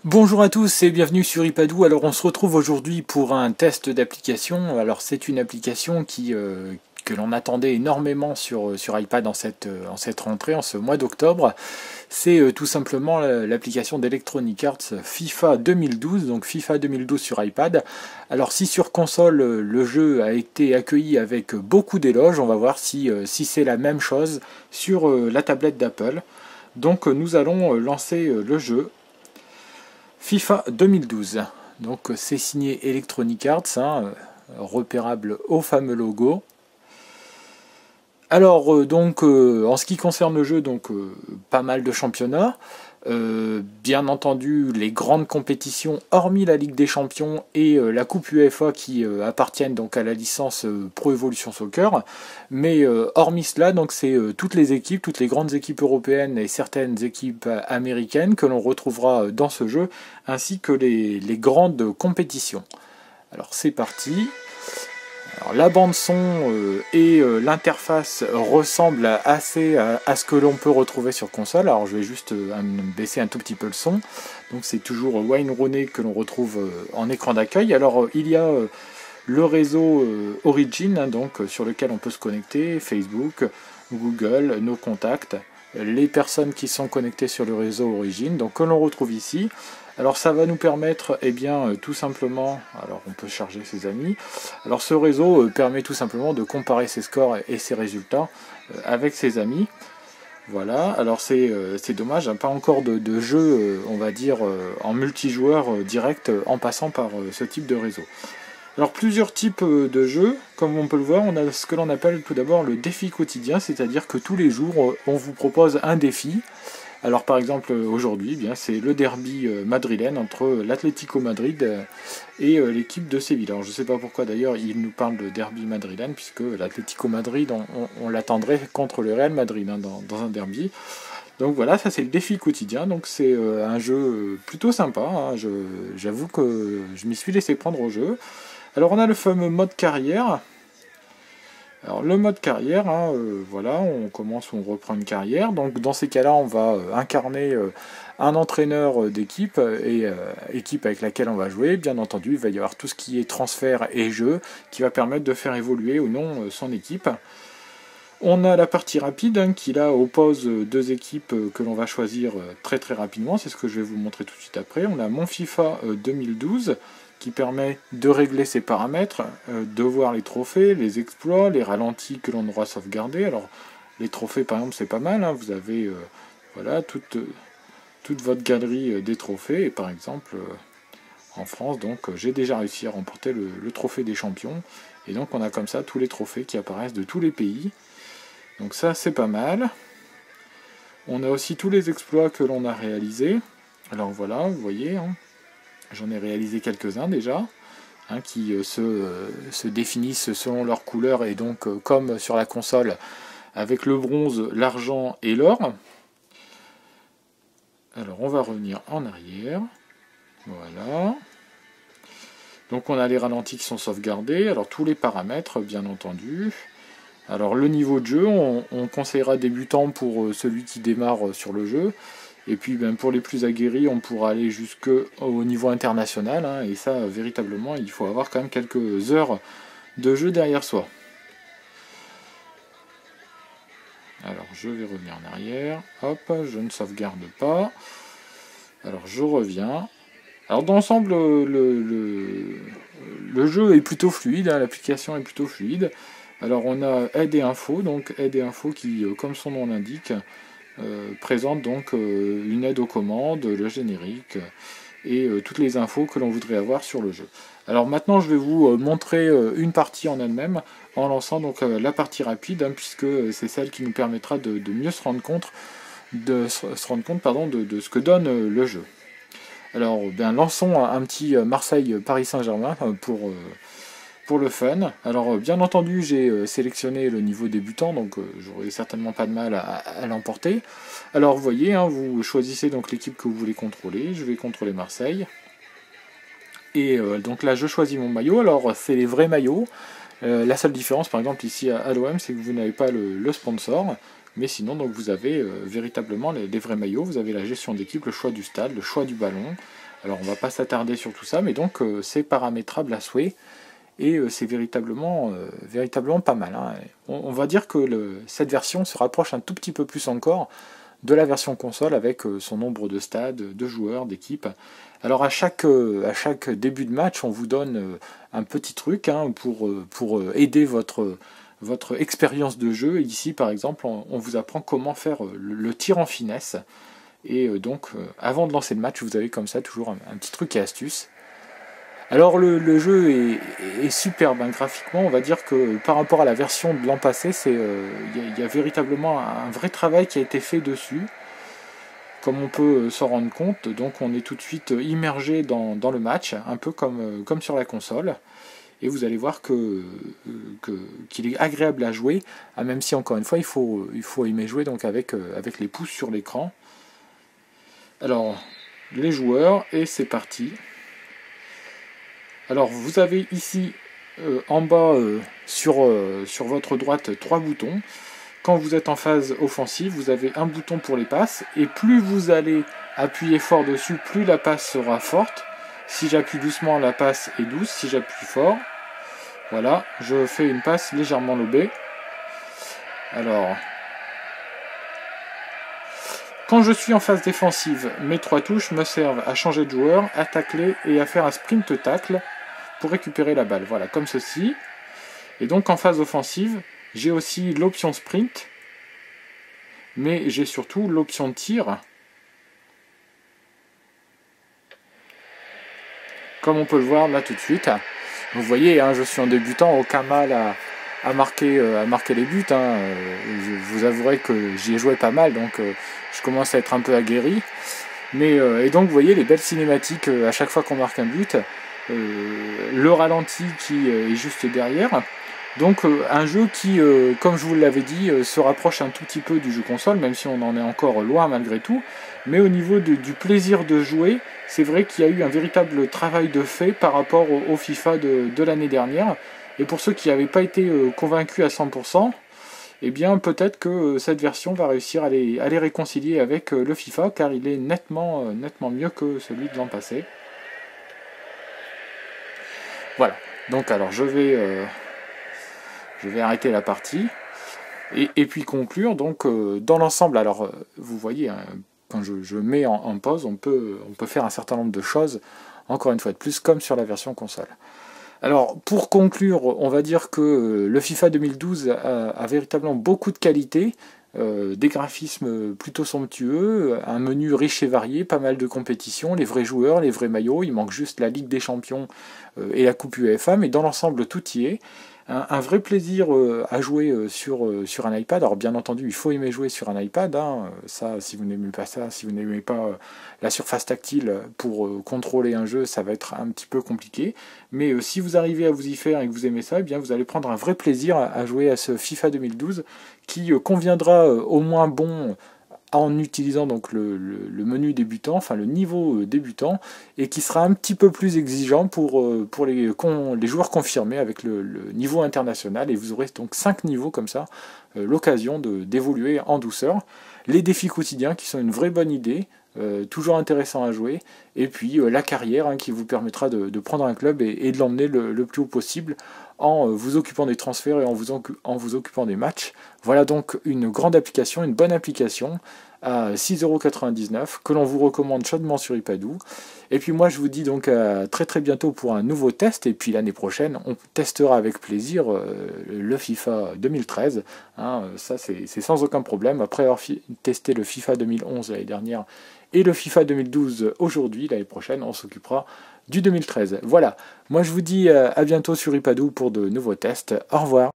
Bonjour à tous et bienvenue sur iPadou. Alors on se retrouve aujourd'hui pour un test d'application. Alors c'est une application que l'on attendait énormément sur iPad en cette rentrée, en ce mois d'octobre. C'est tout simplement l'application d'Electronic Arts FIFA 2012, donc FIFA 2012 sur iPad. Alors si sur console le jeu a été accueilli avec beaucoup d'éloges, on va voir si c'est la même chose sur la tablette d'Apple. Donc nous allons lancer le jeu. FIFA 2012, donc c'est signé Electronic Arts, repérable au fameux logo. Alors en ce qui concerne le jeu, pas mal de championnats, bien entendu les grandes compétitions hormis la Ligue des Champions et la Coupe UEFA qui appartiennent donc à la licence Pro Evolution Soccer, mais hormis cela donc c'est toutes les grandes équipes européennes et certaines équipes américaines que l'on retrouvera dans ce jeu, ainsi que les grandes compétitions. Alors c'est parti. Alors, la bande son et l'interface ressemblent assez à ce que l'on peut retrouver sur console. Alors je vais juste baisser un tout petit peu le son. Donc c'est toujours Wayne Rooney que l'on retrouve en écran d'accueil. Alors il y a le réseau Origin, sur lequel on peut se connecter, Facebook, Google, nos contacts, les personnes qui sont connectées sur le réseau Origin, donc que l'on retrouve ici. Alors ça va nous permettre, tout simplement, alors on peut charger ses amis. Alors ce réseau permet tout simplement de comparer ses scores et ses résultats avec ses amis. Voilà, alors c'est dommage, pas encore de jeu, on va dire, en multijoueur direct en passant par ce type de réseau. Alors plusieurs types de jeux, comme on peut le voir, on a ce que l'on appelle tout d'abord le défi quotidien, c'est-à-dire que tous les jours on vous propose un défi. Alors par exemple aujourd'hui, c'est le derby madrilène entre l'Atlético Madrid et l'équipe de Séville. Alors je ne sais pas pourquoi d'ailleurs il nous parle de derby madrilène, puisque l'Atlético Madrid on l'attendrait contre le Real Madrid dans un derby. Donc voilà, ça c'est le défi quotidien, donc c'est un jeu plutôt sympa, j'avoue que je m'y suis laissé prendre au jeu. Alors on a le fameux mode carrière. Alors le mode carrière, voilà, on reprend une carrière. Donc dans ces cas-là, on va incarner un entraîneur d'équipe et équipe avec laquelle on va jouer. Bien entendu, il va y avoir tout ce qui est transfert et jeu qui va permettre de faire évoluer ou non son équipe. On a la partie rapide qui là oppose deux équipes que l'on va choisir très très rapidement. C'est ce que je vais vous montrer tout de suite après. On a mon FIFA 2012 qui permet de régler ses paramètres, de voir les trophées, les exploits, les ralentis que l'on aura sauvegardés. Alors les trophées par exemple c'est pas mal, vous avez voilà, toute votre galerie des trophées, et par exemple en France j'ai déjà réussi à remporter le trophée des champions, et donc on a comme ça tous les trophées qui apparaissent de tous les pays, donc ça c'est pas mal. On a aussi tous les exploits que l'on a réalisés. Alors voilà, vous voyez, j'en ai réalisé quelques-uns déjà, qui se définissent selon leur couleur, et donc comme sur la console, avec le bronze, l'argent et l'or. Alors on va revenir en arrière. Voilà. Donc on a les ralentis qui sont sauvegardés, alors tous les paramètres bien entendu. Alors le niveau de jeu, on conseillera débutant pour celui qui démarre sur le jeu. Et puis pour les plus aguerris, on pourra aller jusqu'au niveau international, et ça véritablement il faut avoir quand même quelques heures de jeu derrière soi. Alors je vais revenir en arrière, hop, je ne sauvegarde pas. Alors je reviens. Alors dans l'ensemble, le jeu est plutôt fluide, l'application est plutôt fluide. Alors on a aide et info, donc aide et info qui, comme son nom l'indique, présente donc une aide aux commandes, le générique et toutes les infos que l'on voudrait avoir sur le jeu. Alors maintenant je vais vous montrer une partie en elle-même en lançant donc la partie rapide, puisque c'est celle qui nous permettra de mieux se rendre compte de ce que donne le jeu. Alors lançons un petit Marseille-Paris Saint-Germain pour le fun. Alors bien entendu j'ai sélectionné le niveau débutant, donc j'aurai certainement pas de mal à l'emporter. Alors vous voyez, vous choisissez donc l'équipe que vous voulez contrôler. Je vais contrôler Marseille. Et donc là je choisis mon maillot. Alors c'est les vrais maillots. La seule différence par exemple ici à l'OM, c'est que vous n'avez pas le sponsor. Mais sinon donc vous avez véritablement les vrais maillots. Vous avez la gestion d'équipe, le choix du stade, le choix du ballon, Alors on va pas s'attarder sur tout ça, mais donc c'est paramétrable à souhait. Et c'est véritablement pas mal. Hein. On va dire que cette version se rapproche un tout petit peu plus encore de la version console avec son nombre de stades, de joueurs, d'équipes. Alors à chaque début de match, on vous donne un petit truc hein, pour aider votre expérience de jeu. Et ici, par exemple, on vous apprend comment faire le tir en finesse. Et donc, avant de lancer le match, vous avez comme ça toujours un petit truc et astuce. Alors le jeu est superbe hein, graphiquement, on va dire que par rapport à la version de l'an passé, il y a véritablement un vrai travail qui a été fait dessus, comme on peut s'en rendre compte. Donc on est tout de suite immergé dans le match, un peu comme sur la console. Et vous allez voir qu'il est agréable à jouer, hein, même si encore une fois il faut aimer jouer donc avec les pouces sur l'écran. Alors les joueurs, et c'est parti. Alors vous avez ici en bas sur votre droite 3 boutons. Quand vous êtes en phase offensive, vous avez un bouton pour les passes. Et plus vous allez appuyer fort dessus, plus la passe sera forte. Si j'appuie doucement, la passe est douce. Si j'appuie fort, voilà, je fais une passe légèrement lobée. Alors, quand je suis en phase défensive, mes 3 touches me servent à changer de joueur, à tacler et à faire un sprint tackle pour récupérer la balle. Voilà, comme ceci. Et donc en phase offensive, j'ai aussi l'option sprint, mais j'ai surtout l'option tir. Comme on peut le voir là tout de suite. Vous voyez, hein, je suis en débutant, aucun mal à marquer les buts. Hein. Je vous avouerai que j'y ai joué pas mal, donc je commence à être un peu aguerri. Mais, et donc vous voyez les belles cinématiques à chaque fois qu'on marque un but. Le ralenti qui est juste derrière. Donc un jeu qui, comme je vous l'avais dit, se rapproche un tout petit peu du jeu console, même si on en est encore loin malgré tout. Mais au niveau du plaisir de jouer, c'est vrai qu'il y a eu un véritable travail de fait par rapport au FIFA de l'année dernière. Et pour ceux qui n'avaient pas été convaincus à 100%, eh bien peut-être que cette version va réussir à les réconcilier avec le FIFA, car il est nettement mieux que celui de l'an passé. Voilà, donc alors je vais arrêter la partie et puis conclure. Donc dans l'ensemble, alors vous voyez, hein, quand je mets en pause, on peut faire un certain nombre de choses, encore une fois de plus, comme sur la version console. Alors pour conclure, on va dire que le FIFA 2012 a véritablement beaucoup de qualités. Des graphismes plutôt somptueux, un menu riche et varié, pas mal de compétitions, les vrais joueurs, les vrais maillots, il manque juste la Ligue des Champions et la Coupe UEFA, mais dans l'ensemble tout y est. Un vrai plaisir à jouer sur un iPad. Alors bien entendu, il faut aimer jouer sur un iPad. Hein. Ça, si vous n'aimez pas ça, si vous n'aimez pas la surface tactile pour contrôler un jeu, ça va être un petit peu compliqué. Mais si vous arrivez à vous y faire et que vous aimez ça, eh bien vous allez prendre un vrai plaisir à jouer à ce FIFA 2012 qui conviendra au moins bon en utilisant donc le menu débutant, enfin le niveau débutant, et qui sera un petit peu plus exigeant pour les joueurs confirmés avec le niveau international, et vous aurez donc 5 niveaux comme ça, l'occasion d'évoluer en douceur. Les défis quotidiens qui sont une vraie bonne idée, toujours intéressant à jouer, et puis la carrière hein, qui vous permettra de prendre un club et de l'emmener le plus haut possible en vous occupant des transferts et en vous occupant des matchs. Voilà donc une grande application, une bonne application à 6,99 € que l'on vous recommande chaudement sur iPadoo. Et puis moi je vous dis donc à très très bientôt pour un nouveau test, et puis l'année prochaine on testera avec plaisir le FIFA 2013. Hein, ça c'est sans aucun problème. Après avoir testé le FIFA 2011 l'année dernière et le FIFA 2012 aujourd'hui, l'année prochaine on s'occupera du 2013. Voilà, moi je vous dis à bientôt sur iPadoo pour de nouveaux tests. Au revoir.